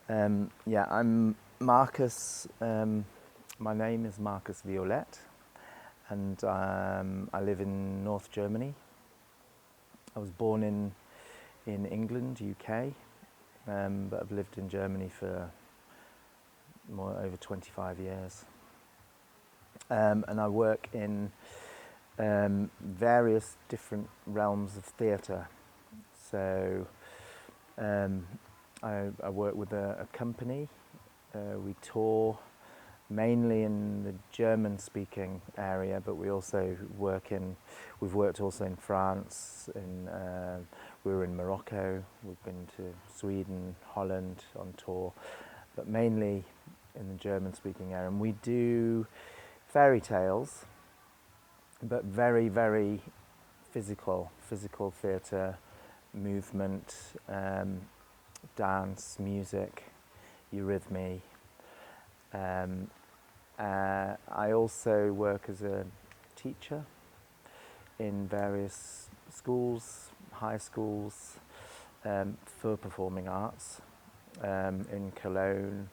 Yeah, I'm Marcus. My name is Marcus Violette, and I live in North Germany. I was born in England, UK, but I've lived in Germany for over 25 years. And I work in various different realms of theatre. So I work with a company. We tour mainly in the German-speaking area, but we've worked also in France. We were in Morocco. We've been to Sweden, Holland on tour, but mainly in the German-speaking area. And we do fairy tales, but very, very physical theatre, movement, dance, music, eurythmy. I also work as a teacher in various schools, high schools, for performing arts in Cologne.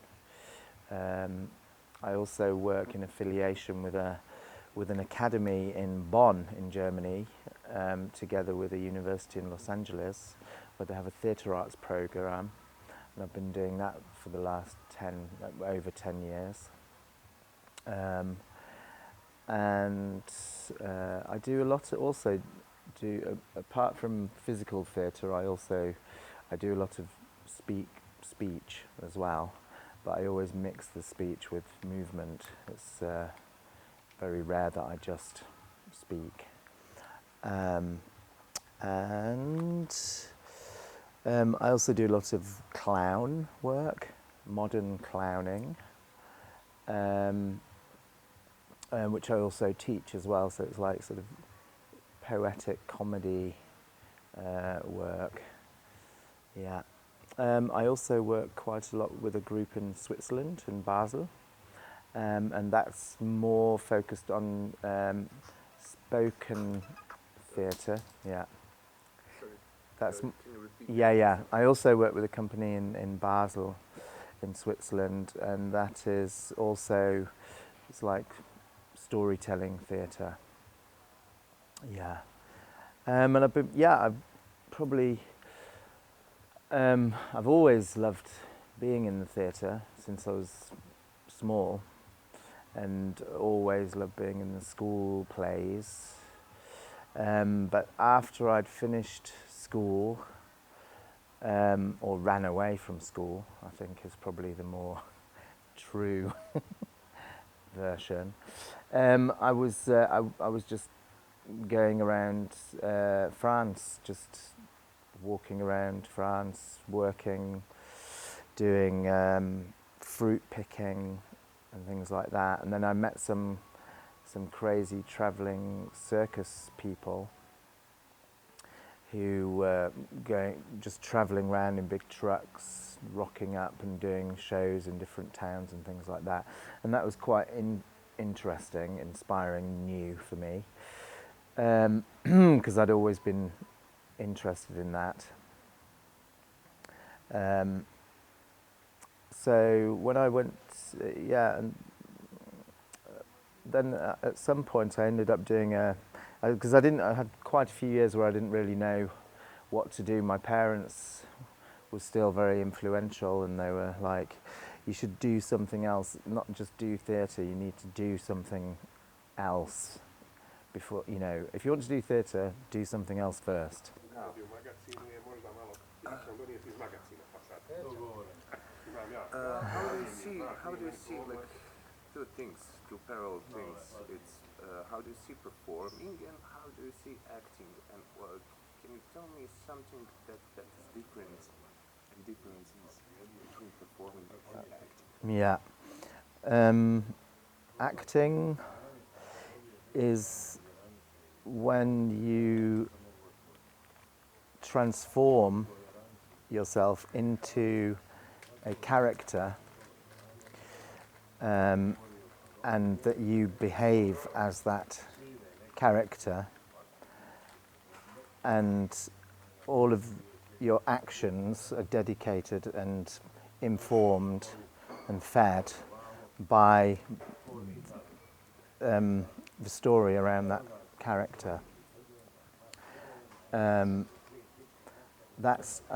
I also work in affiliation with an academy in Bonn in Germany, together with a university in Los Angeles, where they have a theatre arts program, and I've been doing that for the last over 10 years. And I do a lot. Apart from physical theatre, I do a lot of speech as well. But I always mix the speech with movement. It's very rare that I just speak. And I also do lots of clown work, modern clowning, which I also teach as well. So it's like sort of poetic comedy work. Yeah. I also work quite a lot with a group in Switzerland, in Basel, and that's more focused on spoken theatre. Yeah. That's Can you repeat? yeah. I also work with a company in Basel, in Switzerland, and that is also, it's like storytelling theatre. Yeah. And I've always loved being in the theatre since I was small, and always loved being in the school plays. But after I'd finished school, or ran away from school, I think is probably the more true version. I was just going around France, just walking around France, working, doing fruit picking and things like that. And then I met some crazy travelling circus people who were just travelling around in big trucks, rocking up and doing shows in different towns and things like that. And that was quite interesting, inspiring, new for me, because I'd always been interested in that. So when I went, and then at some point I ended up doing because I had quite a few years where I didn't really know what to do. My parents were still very influential, and they were like, you should do something else, not just do theatre, you need to do something else before, if you want to do theatre, do something else first. How do you see like two parallel things? It's how do you see performing and how do you see acting? And can you tell me something that is different and differences between performing and acting? Yeah. Acting is when you transform yourself into a character, and that you behave as that character, and all of your actions are dedicated, and informed and fed by the story around that character. I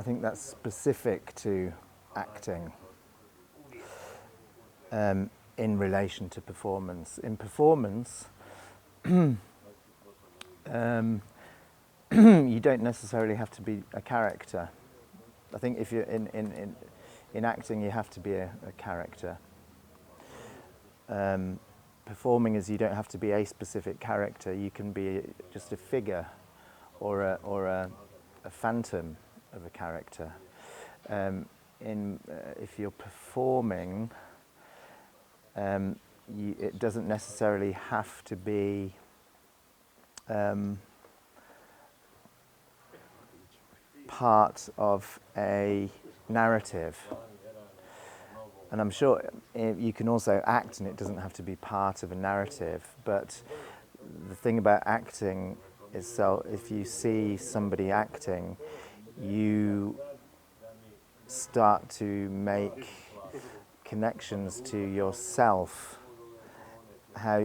think that's specific to acting in relation to performance. In performance, you don't necessarily have to be a character. I think if you're in acting, you have to be a character. Performing is you don't have to be a specific character. You can be just a figure or a phantom of a character. If you're performing, it doesn't necessarily have to be part of a narrative. And I'm sure you can also act and it doesn't have to be part of a narrative. But the thing about acting is, so if you see somebody acting, you start to make connections to yourself, how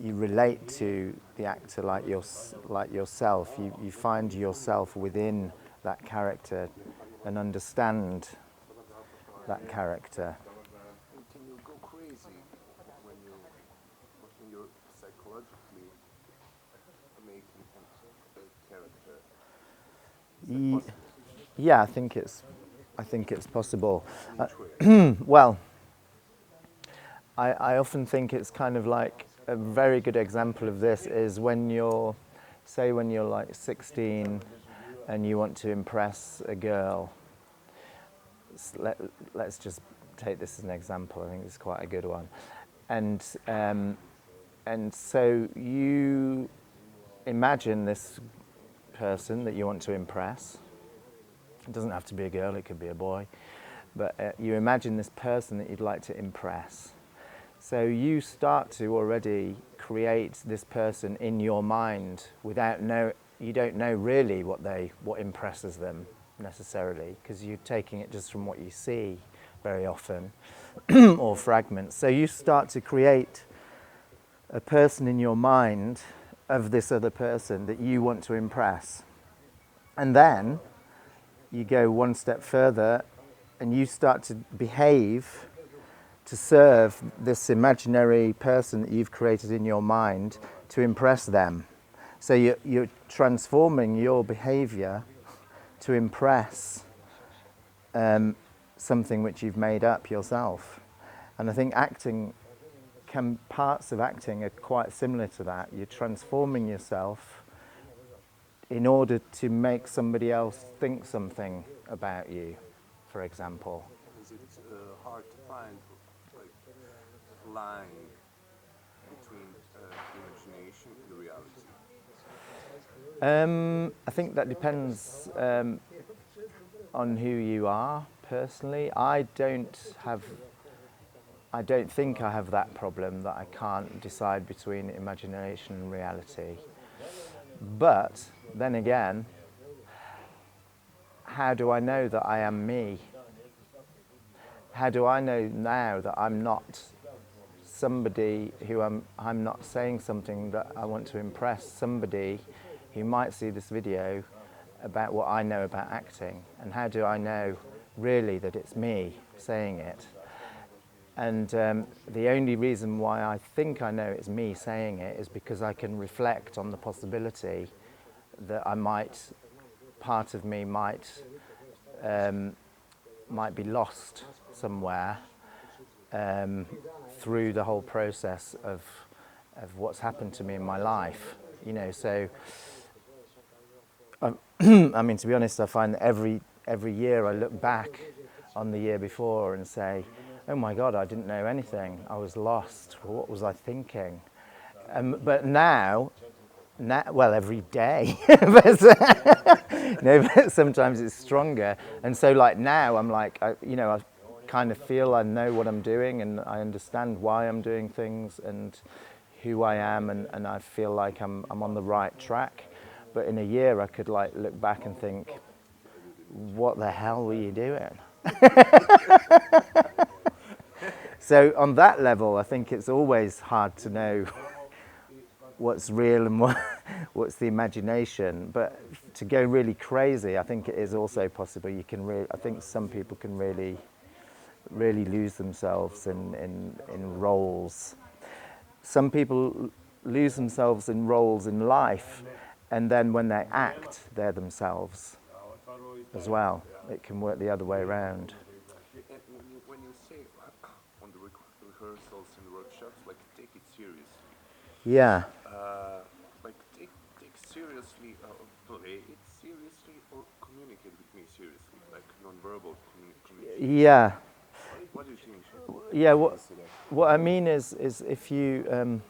you relate to the actor like yourself. You find yourself within that character and understand that character. Can you go crazy when you're psychologically making a character? Yeah, I think it's possible. Well, I often think it's kind of like a very good example of this is when you're like 16 and you want to impress a girl. Let's just take this as an example. I think it's quite a good one. And so you imagine this person that you want to impress. It doesn't have to be a girl, it could be a boy. But you imagine this person that you'd like to impress. So you start to already create this person in your mind you don't know really what impresses them necessarily, because you're taking it just from what you see very often, or fragments. So you start to create a person in your mind of this other person that you want to impress. And then you go one step further and you start to behave to serve this imaginary person that you've created in your mind to impress them. So you're transforming your behavior to impress something which you've made up yourself. And I think parts of acting are quite similar to that. You're transforming yourself in order to make somebody else think something about you, for example. Is it hard to find line between imagination and reality? I think that depends on who you are. Personally, I don't think I have that problem that I can't decide between imagination and reality. But then again, how do I know that I am me? How do I know now that I'm not somebody who I'm not saying something that I want to impress somebody who might see this video about what I know about acting? And how do I know really that it's me saying it? And the only reason why I think I know it's me saying it is because I can reflect on the possibility that part of me might be lost somewhere through the whole process of what's happened to me in my life. So I mean, to be honest, I find that every year I look back on the year before and say, oh my God, I didn't know anything. I was lost. What was I thinking? But now, well, every day, but sometimes it's stronger. And so like now I'm like, I kind of feel I know what I'm doing and I understand why I'm doing things and who I am, and I feel like I'm on the right track. But in a year I could like look back and think, what the hell were you doing? So on that level, I think it's always hard to know what's real and what's the imagination. But to go really crazy, I think it is also possible. You can I think some people can really lose themselves in roles. Some people lose themselves in roles in life, and then when they act, they're themselves as well. It can work the other way around. And when you say on the rehearsals and workshops, like take it seriously. Yeah. Like take seriously, play it seriously, or communicate with me seriously, like non-verbal communication. Yeah. What do you think? Yeah. What I mean is if you're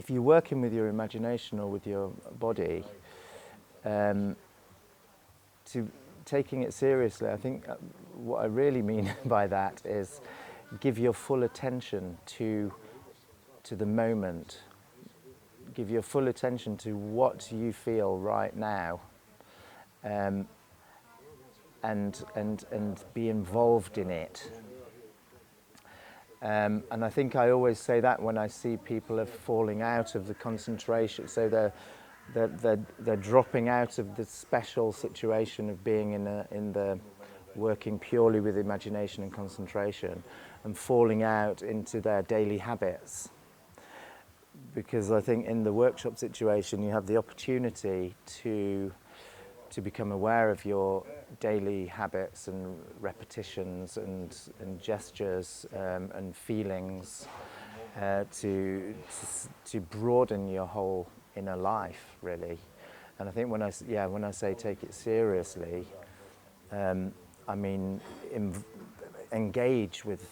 working with your imagination or with your body, to taking it seriously, I think what I really mean by that is give your full attention to the moment. Give your full attention to what you feel right now, and be involved in it. And I think I always say that when I see people are falling out of the concentration, so they're dropping out of the special situation of being in the working purely with imagination and concentration, and falling out into their daily habits. Because I think in the workshop situation you have the opportunity to become aware of your daily habits and repetitions and gestures and feelings, to broaden your whole inner life, really. And I think when I say take it seriously, I mean engage with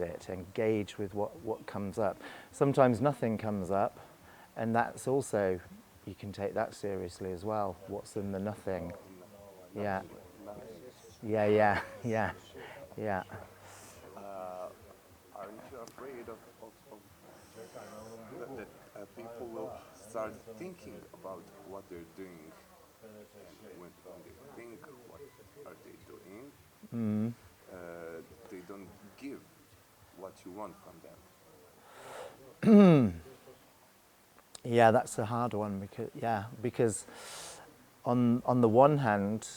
it, engage with what comes up. Sometimes nothing comes up, and that's also, you can take that seriously as well. What's in the nothing? Yeah. Yeah. Aren't you afraid of that people will start thinking about what they're doing, and when they think what are they doing, they don't give what you want from them? Yeah, that's a hard one because on the one hand,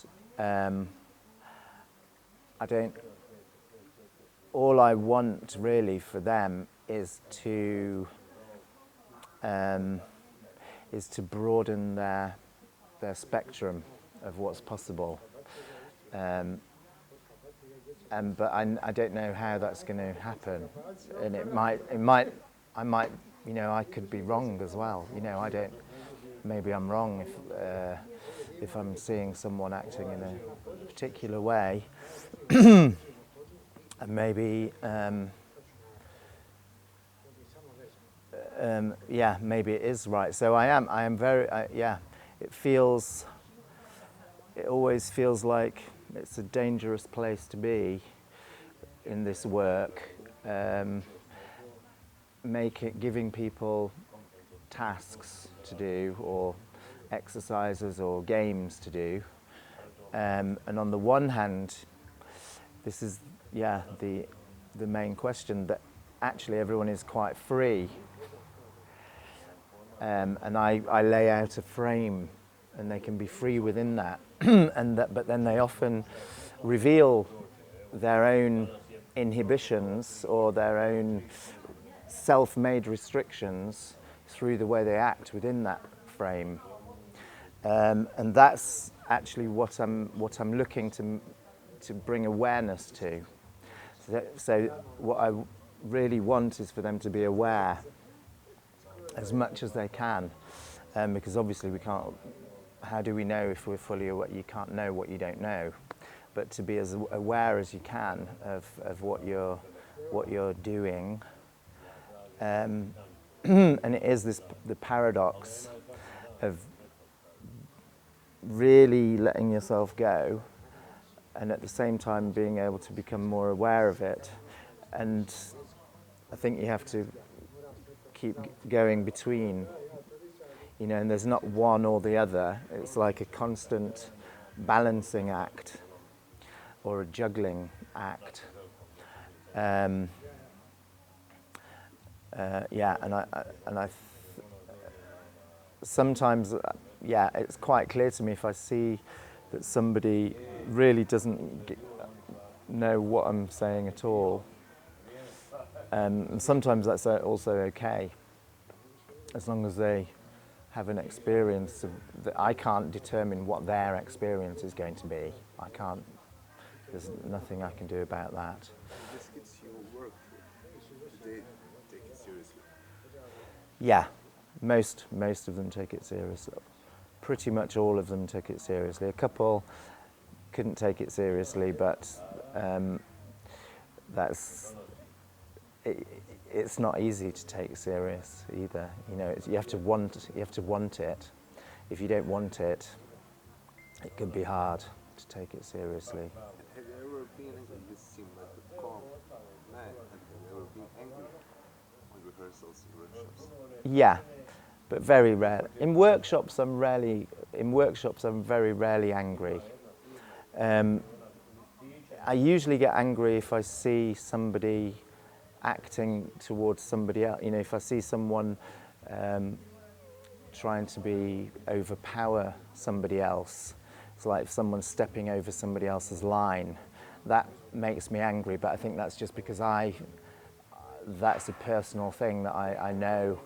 all I want really for them is to broaden their spectrum of what's possible. But I don't know how that's going to happen, and I might, I could be wrong as well. Maybe I'm wrong if I'm seeing someone acting in a particular way, and maybe maybe it is right. So I am very it always feels like it's a dangerous place to be in this work, giving people tasks to do or exercises or games to do, and on the one hand, this is the main question, that actually everyone is quite free, and I lay out a frame and they can be free within that, but then they often reveal their own inhibitions or their own self-made restrictions through the way they act within that frame, and that's actually what I'm looking to bring awareness to. So what I really want is for them to be aware as much as they can, because obviously we can't. How do we know if we're fully aware? You can't know what you don't know, but to be as aware as you can of what you're doing, and it is the paradox of really letting yourself go, and at the same time being able to become more aware of it. And I think you have to keep going between, and there's not one or the other. It's like a constant balancing act or a juggling act. Yeah, and I sometimes, yeah, it's quite clear to me if I see that somebody really doesn't know what I'm saying at all. And sometimes that's also okay, as long as they have an experience that I can't determine what their experience is going to be. I can't. There's nothing I can do about that. These kids you work with, do they take it seriously? Yeah, most of them take it seriously. Pretty much all of them took it seriously. A couple couldn't take it seriously, but it's not easy to take serious either. You know, you have to want it. If you don't want it, it can be hard to take it seriously. Have you ever been angry? You seem like a calm man. Have you ever been angry on rehearsals, workshops? Yeah, but very rare. In workshops, I'm very rarely angry. I usually get angry if I see somebody acting towards somebody else. You know, if I see someone trying to overpower somebody else. It's like if someone's stepping over somebody else's line. That makes me angry, but I think that's just because that's a personal thing that I know.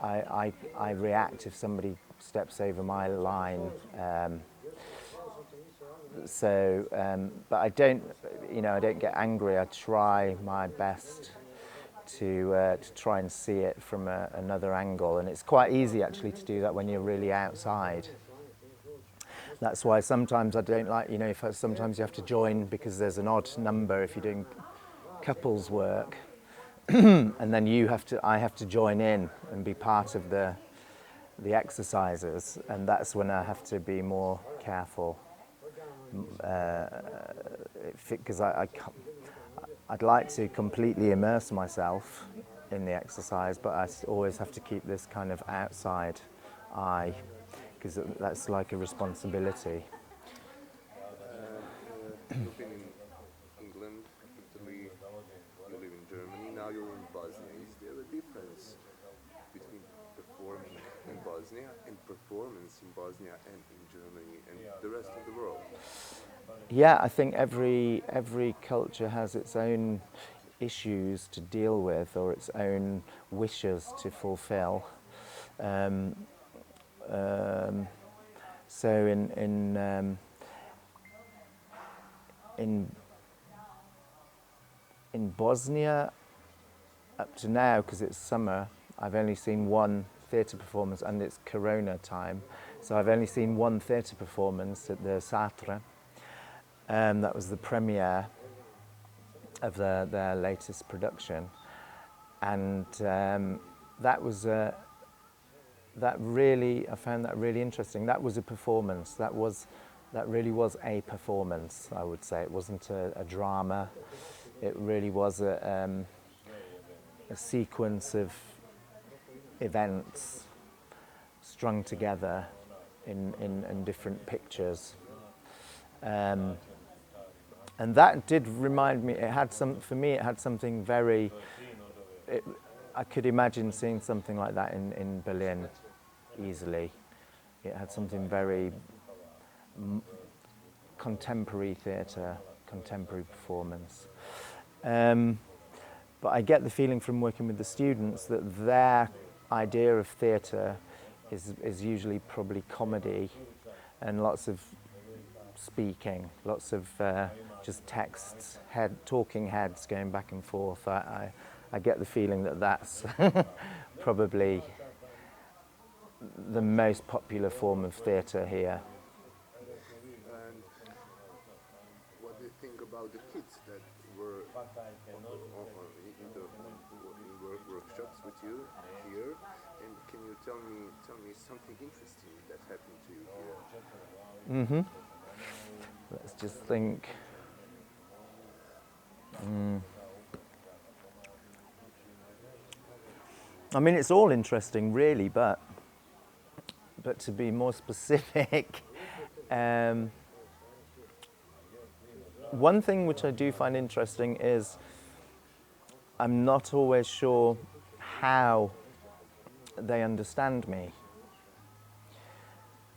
I react if somebody steps over my line. But I don't get angry. I try my best to try and see it from another angle, and it's quite easy actually to do that when you're really outside. That's why sometimes I don't like, sometimes you have to join because there's an odd number if you're doing couples work, and then I have to join in and be part of the exercises, and that's when I have to be more careful. Because I'd like to completely immerse myself in the exercise, but I always have to keep this kind of outside eye, because that's like a responsibility. You've been in England, Italy, you live in Germany, now you're in Bosnia. Is there a difference between performing in Bosnia and performance in Bosnia and in Germany and the rest of the world? Yeah, I think every culture has its own issues to deal with or its own wishes to fulfill. So in Bosnia, up to now, because it's summer, I've only seen one theatre performance, and it's Corona time, so I've only seen one theatre performance at the SARTR. That was the premiere of their latest production, and I found that really interesting. That was a performance. That really was a performance, I would say. It wasn't a drama. It really was a sequence of events strung together in different pictures. And that did remind me, it had something very, I could imagine seeing something like that in Berlin easily. It had something very contemporary theatre, contemporary performance. But I get the feeling from working with the students that their idea of theatre is usually probably comedy and lots of speaking, lots of just texts, talking heads going back and forth. I get the feeling that that's probably the most popular form of theatre here. And what do you think about the kids that were in workshops with you here? And can you tell me something interesting that happened to you here? Let's just think. I mean, it's all interesting, really, but to be more specific, one thing which I do find interesting is I'm not always sure how they understand me.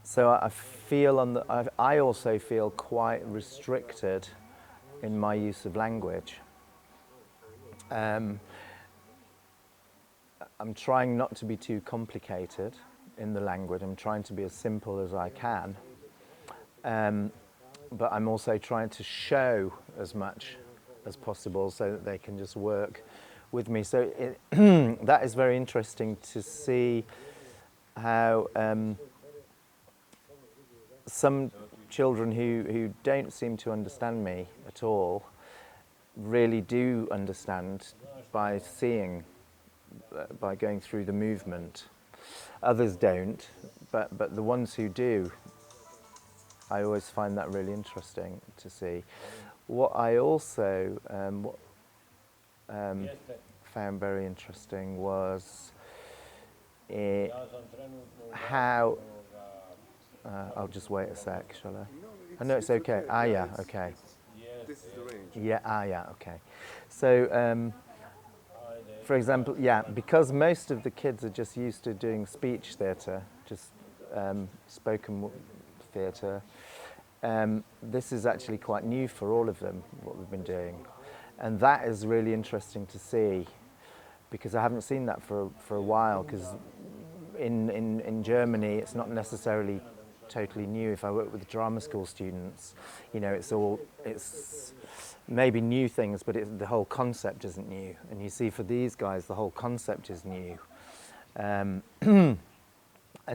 So I feel I also feel quite restricted in my use of language. I'm trying not to be too complicated in the language. I'm trying to be as simple as I can. But I'm also trying to show as much as possible so that they can just work with me. So that is very interesting to see how some children who don't seem to understand me at all really do understand by seeing, by going through the movement. Others don't, but the ones who do, I always find that really interesting to see. What I also found very interesting was how. I'll just wait a sec, shall I? No, No, it's okay. Ah, yeah, okay. This is the range. Yeah, okay. So, for example, yeah, because most of the kids are just used to doing speech theatre, just spoken theatre, this is actually quite new for all of them, what we've been doing. And that is really interesting to see, because I haven't seen that for a while, because in Germany it's not necessarily totally new. If I work with drama school students, you know, it's maybe new things, but the whole concept isn't new. And you see, for these guys, the whole concept is new. And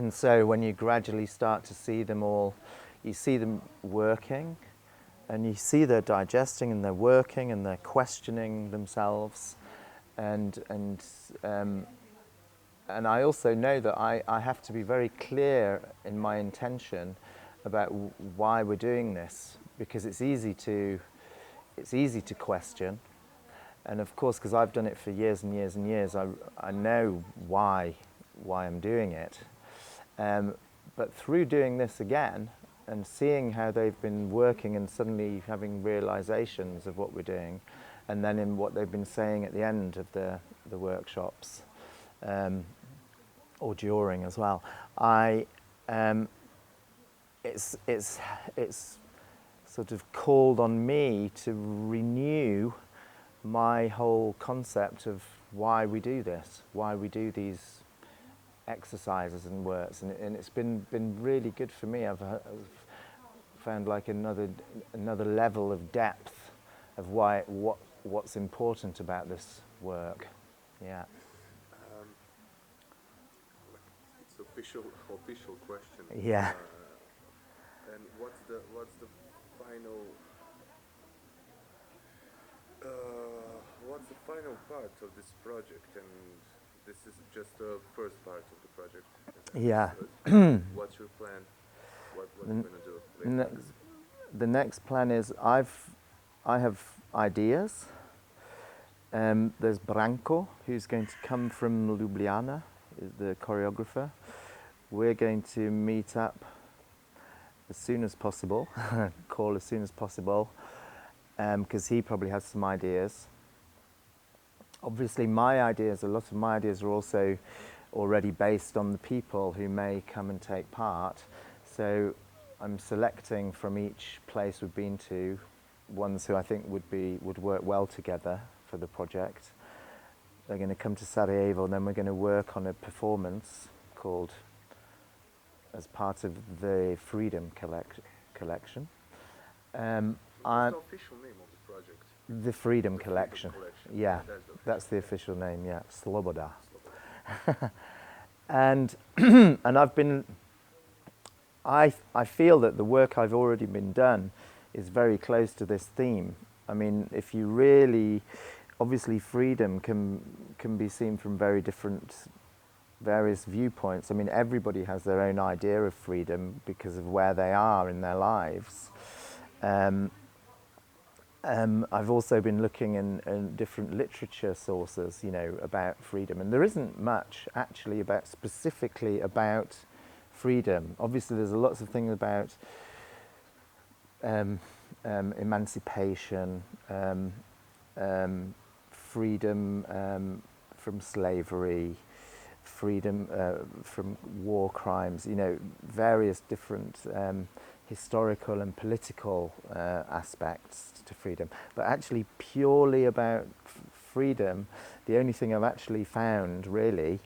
so when you gradually start to see them all, you see them working, and you see they're digesting, and they're working, and they're questioning themselves, and I also know that I have to be very clear in my intention about why we're doing this, because it's easy to question, and of course, because I've done it for years and years and years, I know why I'm doing it. But through doing this again and seeing how they've been working and suddenly having realizations of what we're doing, and then in what they've been saying at the end of the workshops, or during as well, it's sort of called on me to renew my whole concept of why we do this, why we do these exercises and works, and it's been really good for me. I've found like another level of depth of what's important about this work. Yeah. It's official question. Yeah. And what's the final part of this project? And this is just the first part of the project. Yeah. What's your plan? What are you gonna do later? The next plan is I have ideas. There's Branko, who's going to come from Ljubljana, is the choreographer. We're going to meet up as soon as possible, call as soon as possible, because he probably has some ideas. Obviously a lot of my ideas are also already based on the people who may come and take part. So I'm selecting from each place we've been to ones who I think would work well together for the project. They're going to come to Sarajevo, and then we're going to work on a performance called, as part of the Freedom collection. What's the official name of the project? The Freedom Collection. Yeah, that's the official name. Yeah, Sloboda. And I feel that the work I've already been done is very close to this theme. I mean, if you really, obviously freedom can be seen from various viewpoints. I mean, everybody has their own idea of freedom because of where they are in their lives. I've also been looking in different literature sources, you know, about freedom, and there isn't much actually specifically about freedom. Obviously, there's lots of things about emancipation, freedom from slavery, freedom from war crimes, you know, various different historical and political aspects to freedom. But actually purely about freedom, the only thing I've actually found really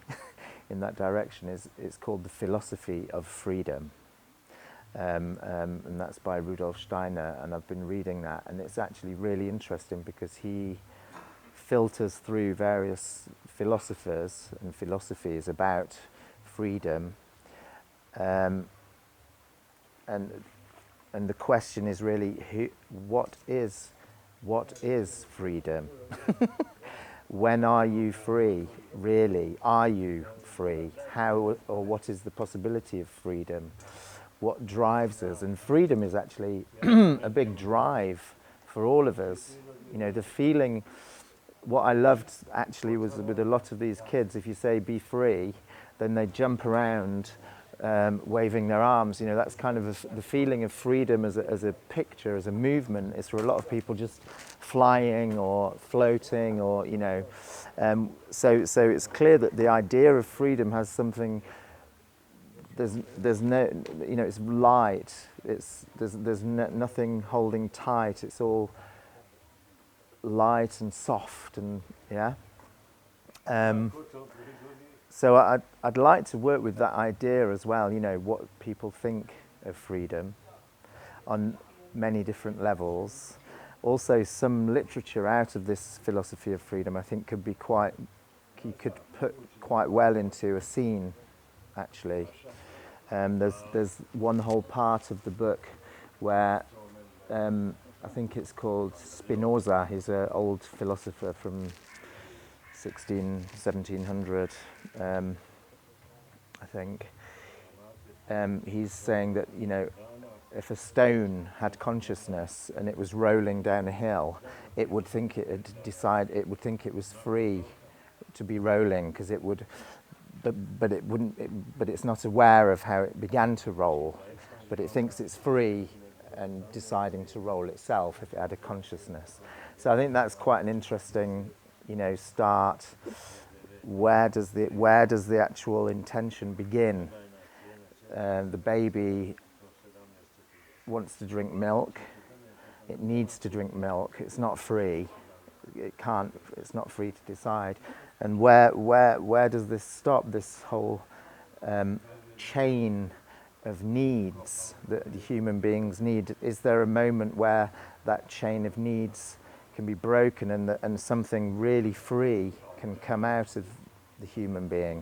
in that direction is it's called the philosophy of freedom. And that's by Rudolf Steiner, and I've been reading that, and it's actually really interesting because he filters through various philosophers and philosophies about freedom, and the question is really what is freedom? When are you free? Really, are you free? How or what is the possibility of freedom? What drives us? And freedom is actually a big drive for all of us. You know, the feeling, what I loved actually was with a lot of these kids, if you say be free, then they jump around waving their arms. You know, that's kind of the feeling of freedom as a picture, as a movement, is for a lot of people just flying or floating or, you know. So it's clear that the idea of freedom has something. There's no, you know, it's light. There's nothing holding tight. It's all light and soft, and yeah. So I'd like to work with that idea as well. You know, what people think of freedom on many different levels. Also, some literature out of this philosophy of freedom, I think, could be you could put quite well into a scene, actually. There's one whole part of the book where I think it's called Spinoza. He's an old philosopher from 1700, I think. He's saying that, you know, if a stone had consciousness and it was rolling down a hill, it would think it would think it was free to be rolling, because it would. But it wouldn't. But it's not aware of how it began to roll. But it thinks it's free and deciding to roll itself if it had a consciousness. So I think that's quite an interesting, you know, start. Where does the actual intention begin? The baby wants to drink milk. It needs to drink milk. It's not free. It can't. It's not free to decide. And where does this stop? This whole chain of needs that the human beings need. Is there a moment where that chain of needs can be broken and something really free can come out of the human being?